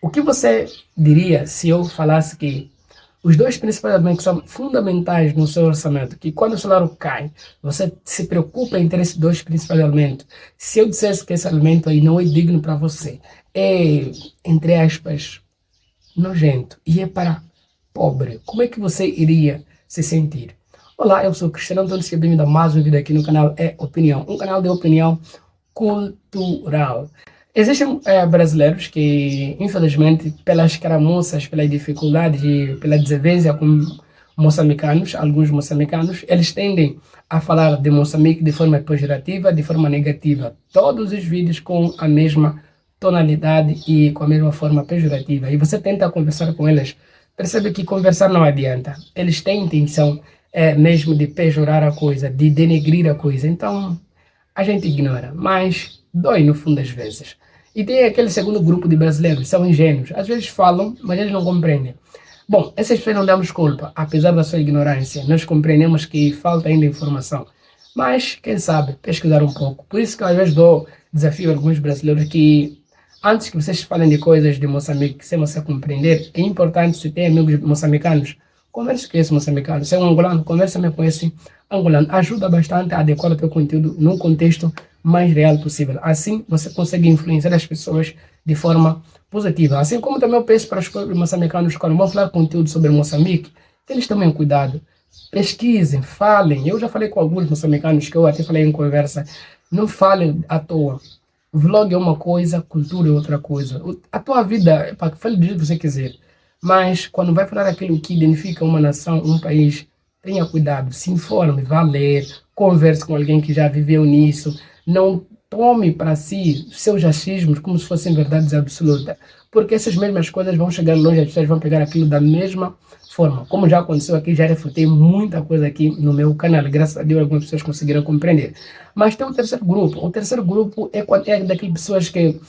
O que você diria se eu falasse que os dois principais elementos que são fundamentais no seu orçamento, que quando o salário cai, você se preocupa em ter esses dois principais elementos. Se eu dissesse que esse alimento aí não é digno para você, é, entre aspas, nojento e é para pobre, como é que você iria se sentir? Olá, eu sou o Cristiano Antônio, seja bem-vindo a mais um vídeo aqui no canal É Opinião, um canal de opinião cultural. Existem brasileiros que, infelizmente, pelas caramuças, pelas dificuldades e pela desavença com moçambicanos, alguns moçambicanos, eles tendem a falar de Moçambique de forma pejorativa, de forma negativa. Todos os vídeos com a mesma tonalidade e com a mesma forma pejorativa. E você tenta conversar com eles, percebe que conversar não adianta. Eles têm intenção mesmo de pejorar a coisa, de denegrir a coisa. Então, a gente ignora, mas dói no fundo às vezes. E tem aquele segundo grupo de brasileiros, são ingênuos. Às vezes falam, mas eles não compreendem. Bom, essas pessoas não damos culpa, apesar da sua ignorância. Nós compreendemos que falta ainda informação. Mas, quem sabe, pesquisar um pouco. Por isso que eu, às vezes dou desafio a alguns brasileiros que, antes que vocês falem de coisas de Moçambique, sem você compreender, é importante, se tem amigos moçambicanos, converse com esse moçambicano. Se é um angolano, converse também com esse angolano. Ajuda bastante a adequar o teu conteúdo num contexto mais real possível. Assim, você consegue influenciar as pessoas de forma positiva. Assim como também eu peço para os próprios moçambicanos, quando vão falar conteúdo sobre Moçambique, que eles tomem cuidado. Pesquisem, falem. Eu já falei com alguns moçambicanos que eu até falei em conversa. Não falem à toa. Vlog é uma coisa, cultura é outra coisa. A tua vida, fale do jeito que você quiser. Mas quando vai falar aquilo que identifica uma nação, um país, tenha cuidado, se informe, vá ler, converse com alguém que já viveu nisso. Não tome para si seus achismos como se fossem verdades absolutas, porque essas mesmas coisas vão chegar longe, as pessoas vão pegar aquilo da mesma forma. Como já aconteceu aqui, já refutei muita coisa aqui no meu canal, graças a Deus algumas pessoas conseguiram compreender. Mas tem um terceiro grupo. O terceiro grupo é daquelas pessoas que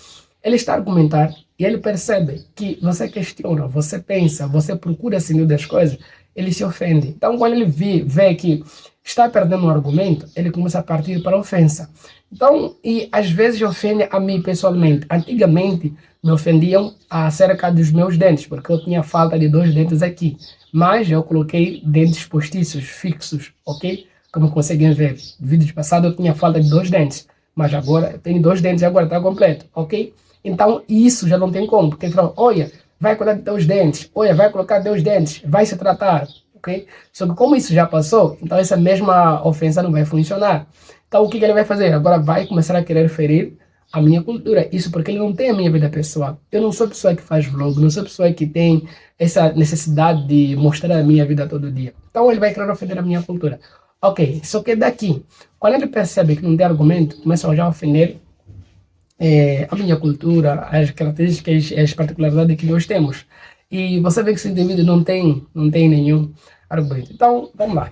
ele está a argumentar e ele percebe que você questiona, você pensa, você procura sentido das coisas, ele se ofende. Então, quando ele vê que está perdendo um argumento, ele começa a partir para a ofensa. Então, e às vezes ofende a mim pessoalmente. Antigamente, me ofendiam acerca dos meus dentes, porque eu tinha falta de dois dentes aqui. Mas eu coloquei dentes postiços, fixos, ok? Como conseguem ver, no vídeo passado eu tinha falta de dois dentes, mas agora eu tenho dois dentes e agora está completo, ok? Então, isso já não tem como, porque ele fala, olha, vai cuidar de teus dentes, olha, vai colocar teus dentes, vai se tratar, ok? Só que como isso já passou, então essa mesma ofensa não vai funcionar. Então, o que ele vai fazer? Agora vai começar a querer ferir a minha cultura. Isso porque ele não tem a minha vida pessoal. Eu não sou pessoa que faz vlog, não sou pessoa que tem essa necessidade de mostrar a minha vida todo dia. Então, ele vai querer ofender a minha cultura. Ok, só que daqui, quando ele percebe que não tem argumento, começa já a ofender a minha cultura, as características, as particularidades que nós temos. E você vê que esse indivíduo não tem nenhum argumento. Então, vamos lá.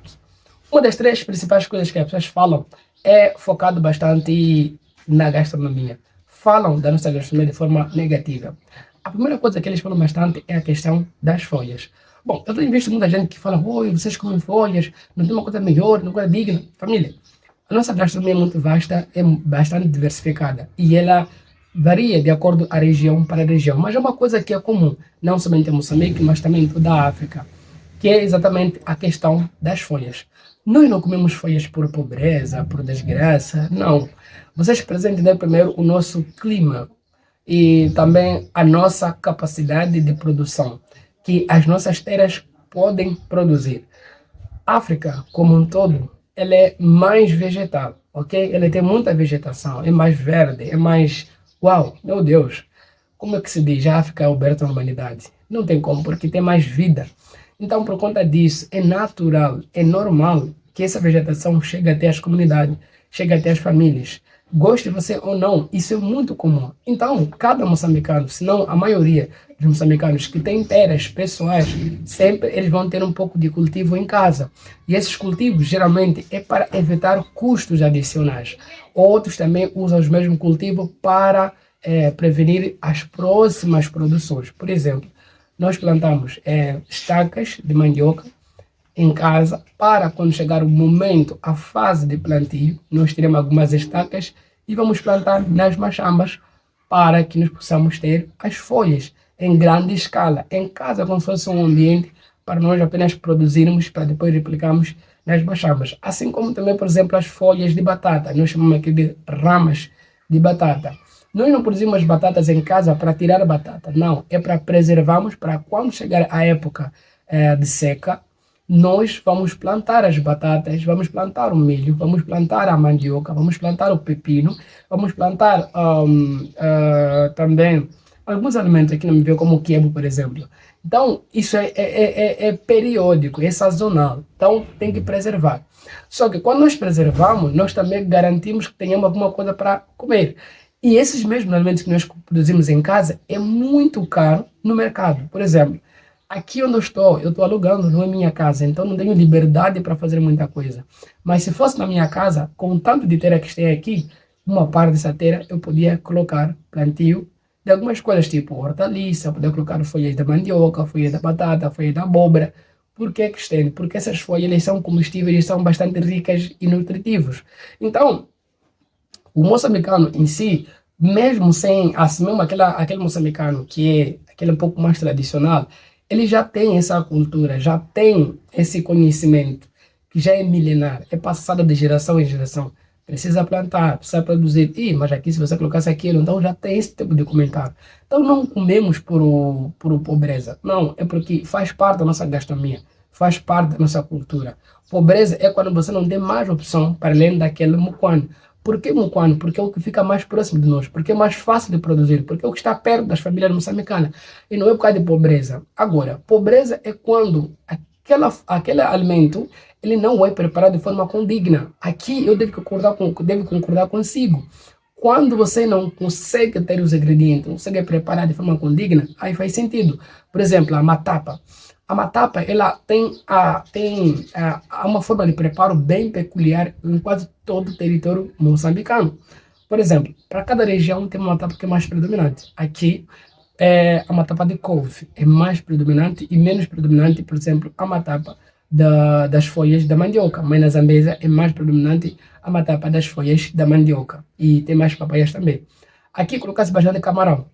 Uma das três principais coisas que as pessoas falam é focado bastante na gastronomia. Falam da nossa gastronomia de forma negativa. A primeira coisa que eles falam bastante é a questão das folhas. Bom, eu tenho visto muita gente que fala, oi, vocês comem folhas, não tem uma coisa melhor, uma coisa digna. Família, a nossa gastronomia é muito vasta, é bastante diversificada e ela varia de acordo com a região para a região, mas é uma coisa que é comum, não somente em Moçambique, mas também em toda a África, que é exatamente a questão das folhas. Nós não comemos folhas por pobreza, por desgraça, não. Vocês precisam entender primeiro o nosso clima e também a nossa capacidade de produção, que as nossas terras podem produzir. África, como um todo, ela é mais vegetal, ok? Ela tem muita vegetação, é mais verde, é mais... Uau, meu Deus! Como é que se diz? A África é o berço da humanidade. Não tem como, porque tem mais vida. Então, por conta disso, é natural, é normal que essa vegetação chegue até as comunidades, chegue até as famílias. Goste você ou não, isso é muito comum. Então, cada moçambicano, se não a maioria dos moçambicanos que têm terras pessoais, sempre eles vão ter um pouco de cultivo em casa. E esses cultivos, geralmente, é para evitar custos adicionais. Outros também usam os mesmos cultivos para prevenir as próximas produções. Por exemplo, nós plantamos estacas de mandioca em casa, para quando chegar o momento, a fase de plantio, nós teremos algumas estacas e vamos plantar nas machambas para que nós possamos ter as folhas. em grande escala. Em casa, como se fosse um ambiente para nós apenas produzirmos, para depois replicarmos nas bachamas. Assim como também, por exemplo, as folhas de batata. Nós chamamos aqui de ramas de batata. Nós não produzimos batatas em casa para tirar batata, não. É para preservarmos, para quando chegar a época de seca, nós vamos plantar as batatas, vamos plantar o milho, vamos plantar a mandioca, vamos plantar o pepino, vamos plantar também alguns alimentos aqui no Brasil, como o quiabo, por exemplo. Então, isso é periódico, é sazonal. Então, tem que preservar. Só que quando nós preservamos, nós também garantimos que tenhamos alguma coisa para comer. E esses mesmos alimentos que nós produzimos em casa é muito caro no mercado. Por exemplo, aqui onde eu estou alugando, não é minha casa, então não tenho liberdade para fazer muita coisa. Mas se fosse na minha casa, com o tanto de terra que tem aqui, uma parte dessa terra eu podia colocar plantio de algumas coisas, tipo hortaliça, poder colocar folhas da mandioca, folhas da batata, folhas da abóbora. Por que que estende? Porque essas folhas eles são comestíveis e são bastante ricas e nutritivos. Então, o moçambicano em si, mesmo sem, assim, mesmo aquele moçambicano que é aquele um pouco mais tradicional, ele já tem essa cultura, já tem esse conhecimento, que já é milenar, é passado de geração em geração. Precisa plantar, precisa produzir. Mas aqui, se você colocasse aquilo, então já tem esse tipo de comentário. Então não comemos por pobreza. Não, é porque faz parte da nossa gastronomia, faz parte da nossa cultura. Pobreza é quando você não tem mais opção para além daquele muquano. Por que muquano? Porque é o que fica mais próximo de nós, porque é mais fácil de produzir, porque é o que está perto das famílias moçambicanas. E não é por causa de pobreza. Agora, pobreza é quando aquele alimento ele não é preparado de forma condigna. Aqui eu devo concordar consigo. Quando você não consegue ter os ingredientes, não consegue preparar de forma condigna, aí faz sentido. Por exemplo, a matapa. A matapa ela tem uma forma de preparo bem peculiar em quase todo o território moçambicano. Por exemplo, para cada região tem uma matapa que é mais predominante. Aqui, a matapa de couve é mais predominante e menos predominante, por exemplo, a matapa das folhas da mandioca. Mas na Zambésia é mais predominante a matapa das folhas da mandioca. E tem mais papaias também. Aqui coloca-se bastante camarão.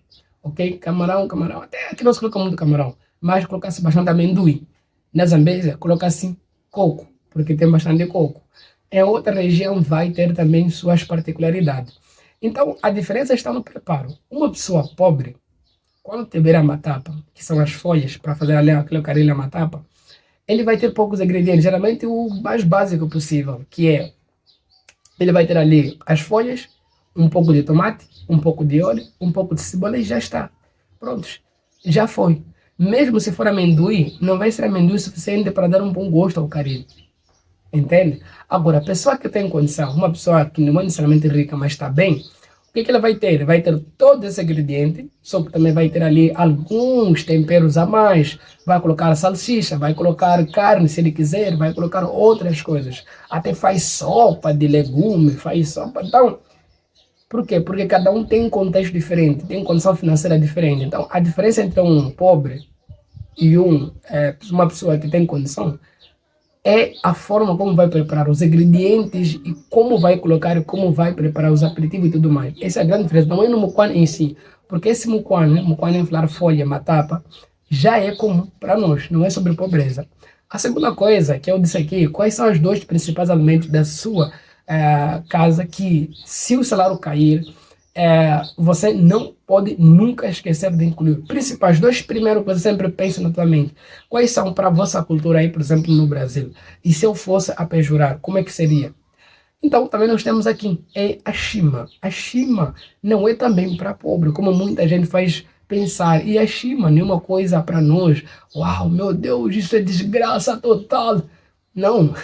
Ok? Camarão. Até aqui não se coloca muito camarão. Mas coloca-se bastante amendoim. Na Zambésia coloca-se coco, porque tem bastante coco. Em outra região vai ter também suas particularidades. Então, a diferença está no preparo. Uma pessoa pobre, quando tiver a matapa, que são as folhas para fazer ali aquele carinho na matapa, ele vai ter poucos ingredientes, geralmente o mais básico possível, que é, ele vai ter ali as folhas, um pouco de tomate, um pouco de óleo, um pouco de cebola e já está. Prontos, já foi. Mesmo se for amendoim, não vai ser amendoim suficiente para dar um bom gosto ao carinho. Entende? Agora, a pessoa que tem condição, uma pessoa que não é necessariamente rica, mas está bem, o que ela vai ter? Vai ter todos esses ingredientes, só que também vai ter ali alguns temperos a mais. Vai colocar salsicha, vai colocar carne, se ele quiser, vai colocar outras coisas. Até faz sopa de legume, faz sopa. Então, por quê? Porque cada um tem um contexto diferente, tem condição financeira diferente. Então, a diferença entre um pobre e uma pessoa que tem condição é a forma como vai preparar os ingredientes e como vai colocar e como vai preparar os aperitivos e tudo mais. Essa é a grande diferença. Não é no muquano em si, porque esse muquano inflar folha, matapa, já é comum para nós, não é sobre pobreza. A segunda coisa que eu disse aqui, quais são os dois principais alimentos da sua casa que, se o salário cair, você não pode nunca esquecer de incluir. Principais, dois primeiros que você sempre pensa na tua mente. Quais são para a vossa cultura aí, por exemplo, no Brasil? E se eu fosse a pejorar, como é que seria? Então, também nós temos aqui, a shima. A shima não é também para pobre, como muita gente faz pensar. E a shima não é uma coisa para nós. Uau, meu Deus, isso é desgraça total. Não.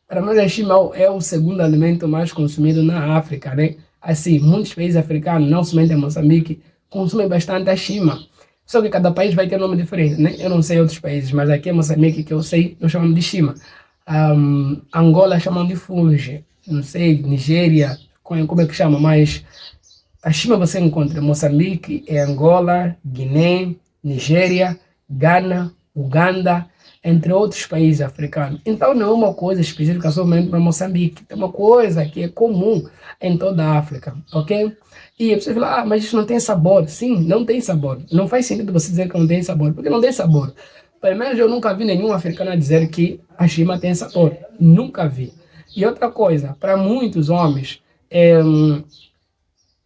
Para nós, a shima é o segundo alimento mais consumido na África, né? Assim, muitos países africanos, não somente em Moçambique, consumem bastante a shima. Só que cada país vai ter um nome diferente, né? Eu não sei outros países, mas aqui em Moçambique, que eu sei, nós chamamos de shima. Angola chamam de funge. Não sei, Nigéria, como é que chama, mas a shima você encontra em Moçambique, em Angola, Guiné, Nigéria, Ghana, Uganda. entre outros países africanos. Então não é uma coisa específica somente para Moçambique, é uma coisa que é comum em toda a África, ok? E você fala, ah, mas isso não tem sabor. Sim, não tem sabor. Não faz sentido você dizer que não tem sabor, porque não tem sabor. Pelo menos eu nunca vi nenhum africano a dizer que a shima tem sabor. Nunca vi. E outra coisa, para muitos homens,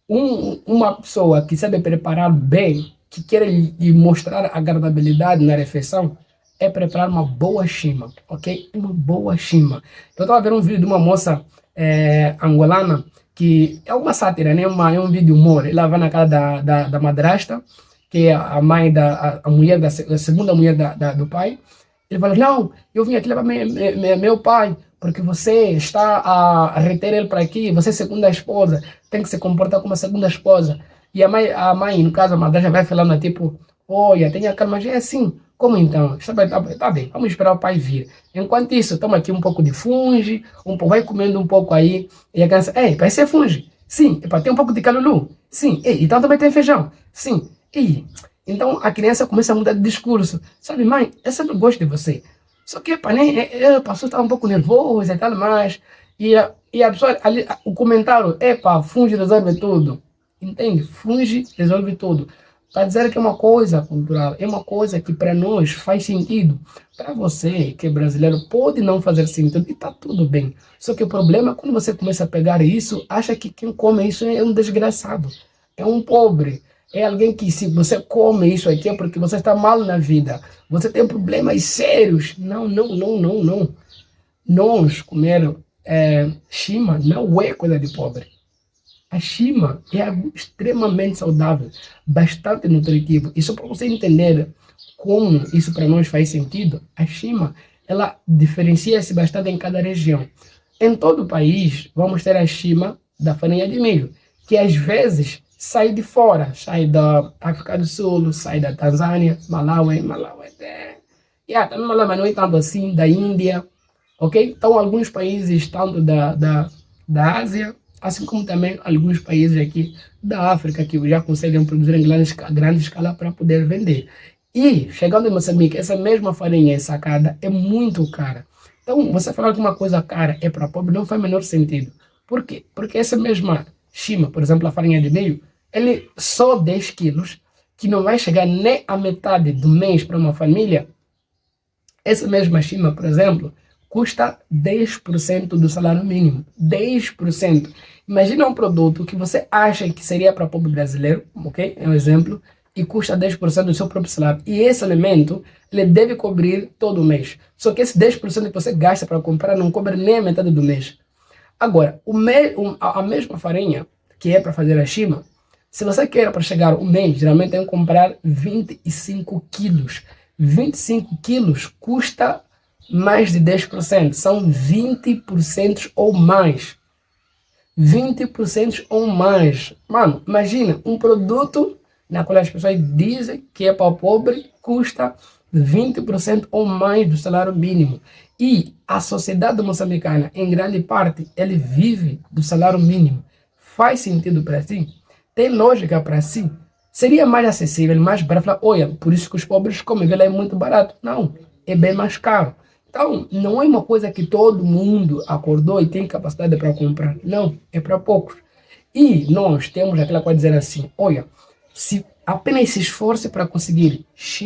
uma pessoa que sabe preparar bem, que quer lhe mostrar agradabilidade na refeição, é preparar uma boa shima, ok? Uma boa shima. Eu estava vendo um vídeo de uma moça angolana, que é uma sátira, né? É um vídeo humor. Ela vai na casa da madrasta, que é a mãe a mulher a segunda mulher do pai. Ele fala, não, eu vim aqui levar meu pai, porque você está a reter ele para aqui, você é segunda esposa, tem que se comportar como a segunda esposa. E a mãe, no caso, a madrasta vai falando, tipo, olha, tenha calma, já é assim. Como então? Tá bem, vamos esperar o pai vir. Enquanto isso, toma aqui um pouco de funge, vai comendo um pouco aí. E a criança, ei, vai ser funge. Sim, epa, tem um pouco de calulu. Sim, ei, então também tem feijão. Sim, ei. Então a criança começa a mudar de discurso. Sabe, mãe, eu sempre gosto de você. Só que, epa, né, a pessoa está um pouco nervosa e tal, mas... E a pessoa, ali, o comentário, epa, funge resolve tudo. Entende? Funge resolve tudo. Para dizer que é uma coisa cultural, é uma coisa que para nós faz sentido. Para você, que é brasileiro, pode não fazer sentido e está tudo bem. Só que o problema é quando você começa a pegar isso, acha que quem come isso é um desgraçado, é um pobre. É alguém que, se você come isso aqui, é porque você está mal na vida. Você tem problemas sérios. Não, não, não, não, não. Nós comer shima não é coisa de pobre. A shima é algo extremamente saudável, bastante nutritivo. E só para você entender como isso para nós faz sentido, a shima, ela diferencia-se bastante em cada região. Em todo o país, vamos ter a shima da farinha de milho, que às vezes sai de fora, sai da África do Sul, sai da Tanzânia, Malawi, também Malawi, mas não é tanto assim, da Índia, ok? Então, alguns países, tanto da Ásia, assim como também alguns países aqui da África, que já conseguem produzir em grande escala para poder vender. E, chegando em Moçambique, essa mesma farinha sacada é muito cara. Então, você falar que uma coisa cara é para pobre não faz o menor sentido. Por quê? Porque essa mesma shima, por exemplo, a farinha de milho, ele só 10 quilos, que não vai chegar nem a metade do mês para uma família. Essa mesma shima, por exemplo, custa 10% do salário mínimo. 10%. Imagina um produto que você acha que seria para o povo brasileiro, ok? É um exemplo, e custa 10% do seu próprio salário. E esse alimento, ele deve cobrir todo o mês. Só que esse 10% que você gasta para comprar não cobre nem a metade do mês. Agora, a mesma farinha, que é para fazer a shima, se você quer para chegar o mês, geralmente tem que comprar 25 quilos. 25 quilos custa mais de 10%, são 20% ou mais. 20% ou mais. Mano, imagina, um produto na qual as pessoas dizem que é para o pobre, custa 20% ou mais do salário mínimo. E a sociedade moçambicana, em grande parte, ele vive do salário mínimo. Faz sentido para si? Tem lógica para si? Seria mais acessível, mais barato, falar, olha, por isso que os pobres comem, é muito barato. Não, é bem mais caro. Então, não é uma coisa que todo mundo acordou e tem capacidade para comprar. Não, é para poucos. E nós temos aquela coisa de dizer assim, olha, se apenas se esforce para conseguir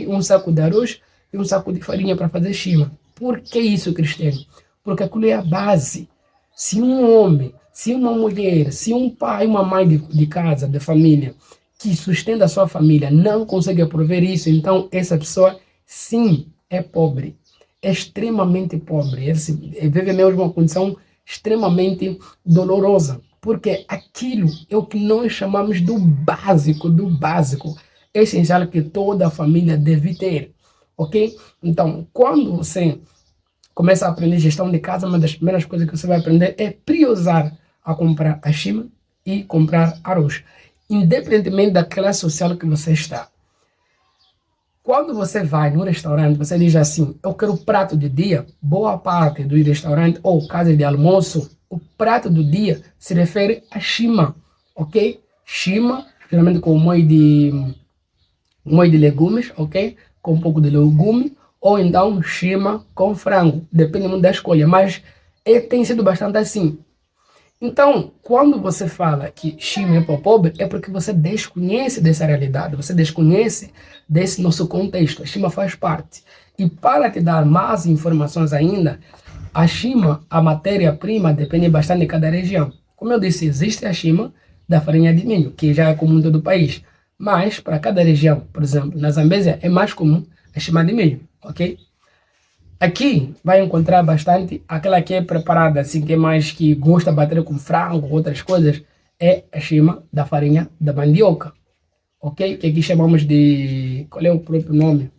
um saco de arroz e um saco de farinha para fazer shima. Por que isso, Cristiano? Porque aquilo é a base. Se um homem, se uma mulher, se um pai, uma mãe de casa, de família, que sustenta a sua família, não consegue prover isso, então essa pessoa, sim, é pobre. É extremamente pobre. Vive mesmo uma condição extremamente dolorosa. Porque aquilo é o que nós chamamos do básico, essencial que toda família deve ter. Ok? Então, quando você começa a aprender gestão de casa, uma das primeiras coisas que você vai aprender é priorizar a comprar a shima e comprar arroz, independentemente da classe social que você está. Quando você vai no restaurante, você diz assim, eu quero prato de dia, boa parte do restaurante ou casa de almoço, o prato do dia se refere a shima, ok? Shima, geralmente com molho de legumes, ok? Com um pouco de legume, ou então shima com frango, depende muito da escolha, mas tem sido bastante assim. Então, quando você fala que shima é para o pobre, é porque você desconhece dessa realidade, você desconhece desse nosso contexto. A shima faz parte. E para te dar mais informações ainda, a shima, a matéria-prima, depende bastante de cada região. Como eu disse, existe a shima da farinha de milho, que já é comum em todo o país. Mas, para cada região, por exemplo, na Zambésia é mais comum a shima de milho, ok? Aqui vai encontrar bastante aquela que é preparada, assim, que é mais que gosta de bater com frango, outras coisas, é a shima da farinha da mandioca, ok? Que aqui chamamos de... Qual é o próprio nome?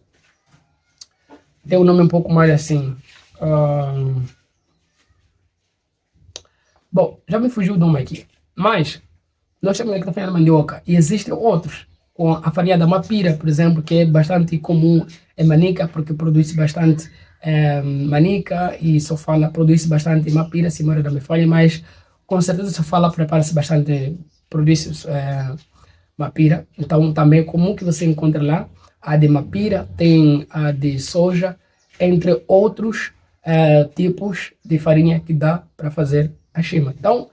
Tem um nome um pouco mais assim... Bom, já me fugiu o nome aqui, mas nós temos aqui a farinha da mandioca e existem outros, com a farinha da mapira, por exemplo, que é bastante comum em Manica, porque produz bastante Manica e só fala, produz bastante mapira, se memória não me falha, mas com certeza só fala, prepara-se bastante, produz mapira. Então também é comum que você encontre lá a de mapira, tem a de soja, entre outros tipos de farinha que dá para fazer a shima. Então,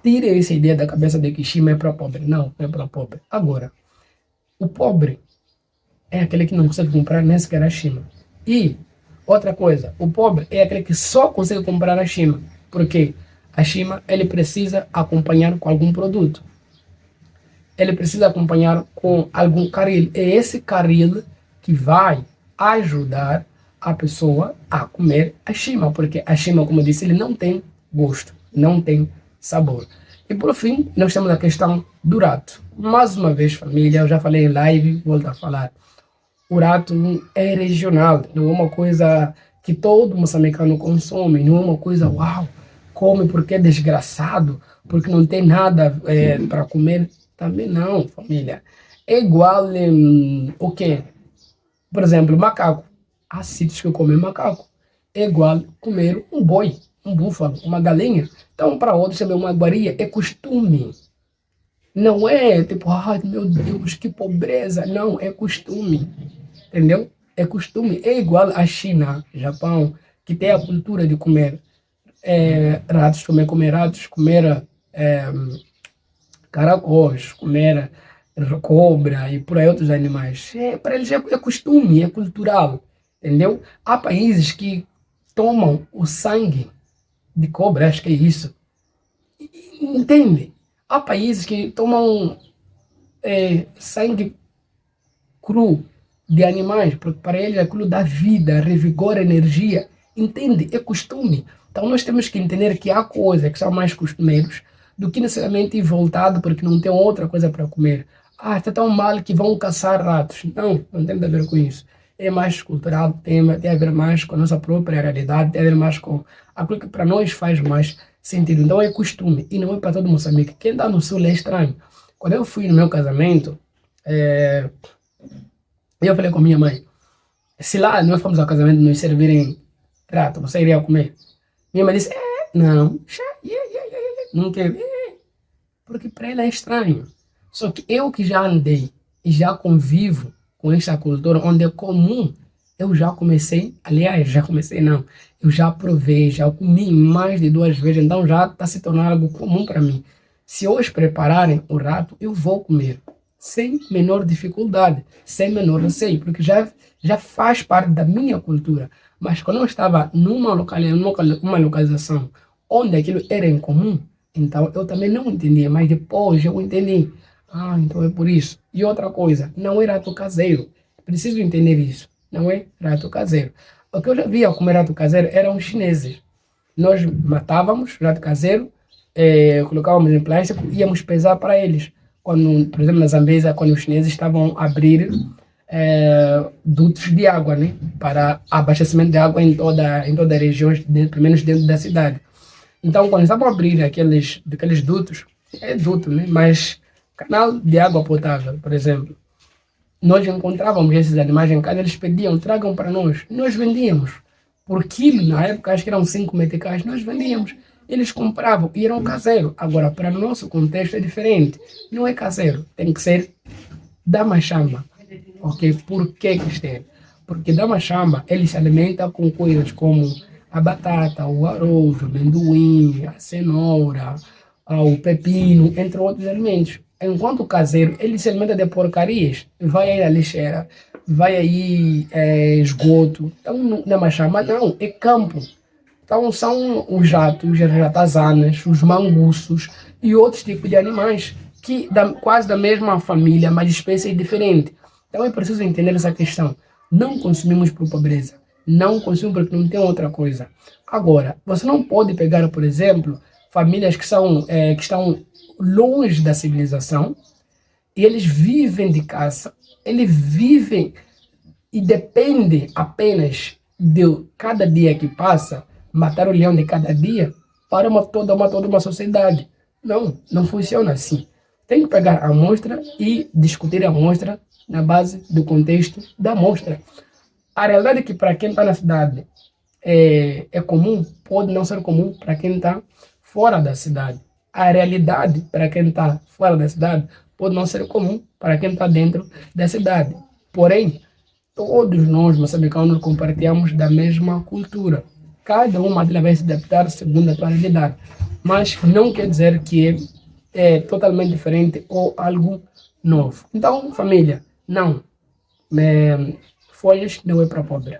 tire essa ideia da cabeça de que shima é para pobre. Não, não é para pobre. Agora, o pobre é aquele que não consegue comprar nem sequer a shima. E outra coisa, o pobre é aquele que só consegue comprar a shima. Porque a shima ele precisa acompanhar com algum produto. Ele precisa acompanhar com algum caril. É esse caril que vai ajudar a pessoa a comer a shima. Porque a shima, como eu disse, ele não tem gosto, não tem sabor. E por fim, nós temos a questão do rato. Mais uma vez, família, eu já falei em live, volto a falar. O rato é regional, não é uma coisa que todo moçambicano consome, não é uma coisa, uau, come porque é desgraçado, porque não tem nada para comer. Também não, família. É igual o quê? Por exemplo, macaco. Há sítios que comem macaco. É igual comer um boi, um búfalo, uma galinha. Então, para outros, também uma iguaria é costume. Não é tipo, ai meu Deus, que pobreza. Não, é costume. Entendeu? É costume. É igual a China, Japão, que tem a cultura de comer ratos, comer ratos, comer caracóis, comer cobra e por aí outros animais. Para eles é costume, é cultural. Entendeu? Há países que tomam o sangue de cobra, acho que é isso. Entende? Há países que tomam sangue cru de animais, porque para eles aquilo dá vida, revigora, energia. Entende? É costume. Então nós temos que entender que há coisas que são mais costumeiros do que necessariamente voltado porque não tem outra coisa para comer. Ah, está tão mal que vão caçar ratos. Não, não tem nada a ver com isso. É mais cultural, tem a ver mais com a nossa própria realidade, tem a ver mais com aquilo que para nós faz mais sentido. Então é costume e não é para todo Moçambique. Quem está no sul é estranho. Quando eu fui no meu casamento, eu falei com minha mãe, se lá nós fomos ao casamento nos servirem prato, você iria comer? Minha mãe disse, não, não quero, porque para ela é estranho. Só que eu que já andei e já convivo com esta cultura onde é comum, eu já comecei, aliás, já comecei não, eu já provei, já comi mais de 2 vezes, então já está se tornando algo comum para mim. Se hoje prepararem o rato, eu vou comer, sem menor dificuldade, sem menor receio, porque já faz parte da minha cultura. Mas quando eu estava numa localização onde aquilo era incomum, então eu também não entendia, mas depois eu entendi. Ah, então é por isso. E outra coisa, não é rato caseiro. Preciso entender isso. Não é rato caseiro. O que eu já via comer rato caseiro eram os chineses. Nós matávamos rato caseiro, colocávamos em plástico e íamos pesar para eles. Quando, por exemplo, na Zambésia, quando os chineses estavam a abrir dutos de água, né, para abastecimento de água em toda a região, pelo menos dentro da cidade. Então, quando estavam a abrir aqueles dutos, duto, né, mas canal de água potável, por exemplo, nós encontrávamos esses animais em casa, eles pediam, tragam para nós. Nós vendíamos por quilo, na época acho que eram 5 meticais, nós vendíamos. Eles compravam e eram caseiro. Agora, para o nosso contexto é diferente. Não é caseiro, tem que ser da machamba. Ok? Por que, Cristiano? Porque da machamba, ele se alimenta com coisas como a batata, o arroz, o amendoim, a cenoura, o pepino, entre outros alimentos. Enquanto o caseiro, ele se alimenta de porcarias, vai aí na lixeira, vai aí esgoto. Então, na machamba, não, é campo. Então, são os jatos, as ratazanas, os manguços e outros tipos de animais que quase da mesma família, mas espécies diferentes. Então, é preciso entender essa questão. Não consumimos por pobreza. Não consumimos porque não tem outra coisa. Agora, você não pode pegar, por exemplo, famílias que estão longe da civilização e eles vivem de caça, eles vivem e dependem apenas de cada dia que passa, matar o leão de cada dia para toda uma sociedade. Não, não funciona assim. Tem que pegar a amostra e discutir a amostra na base do contexto da amostra. A realidade é que para quem está na cidade é comum, pode não ser comum para quem está fora da cidade. A realidade para quem está fora da cidade pode não ser comum para quem está dentro da cidade. Porém, todos nós, moçambicanos, compartilhamos da mesma cultura. Cada uma delas vai se adaptar segundo a sua realidade. Mas não quer dizer que é totalmente diferente ou algo novo. Então, família, não. Folhas não é para pobre.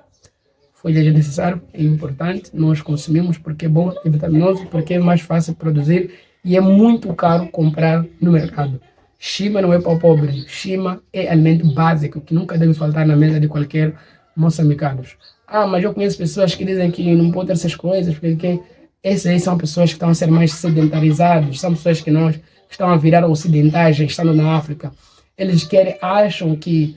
Folhas é necessário, é importante, nós consumimos porque é bom, é vitaminoso, porque é mais fácil produzir e é muito caro comprar no mercado. Shima não é para pobre. Shima é alimento básico que nunca deve faltar na mesa de qualquer moçambicano. Mas eu conheço pessoas que dizem que não pode ter essas coisas, porque essas aí são pessoas que estão a ser mais sedentarizadas, são pessoas que nós estão a virar ocidentais, estando na África. Eles acham que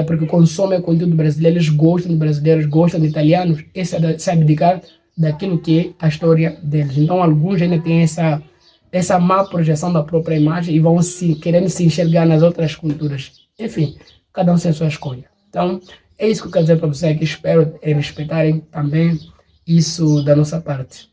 porque consomem conteúdo brasileiro, eles gostam de brasileiros, gostam de italianos, e se abdicar daquilo que é a história deles. Então, alguns ainda têm essa má projeção da própria imagem e vão querendo se enxergar nas outras culturas. Enfim, cada um tem a sua escolha. Então, é isso que eu quero dizer para vocês, que espero respeitarem também isso da nossa parte.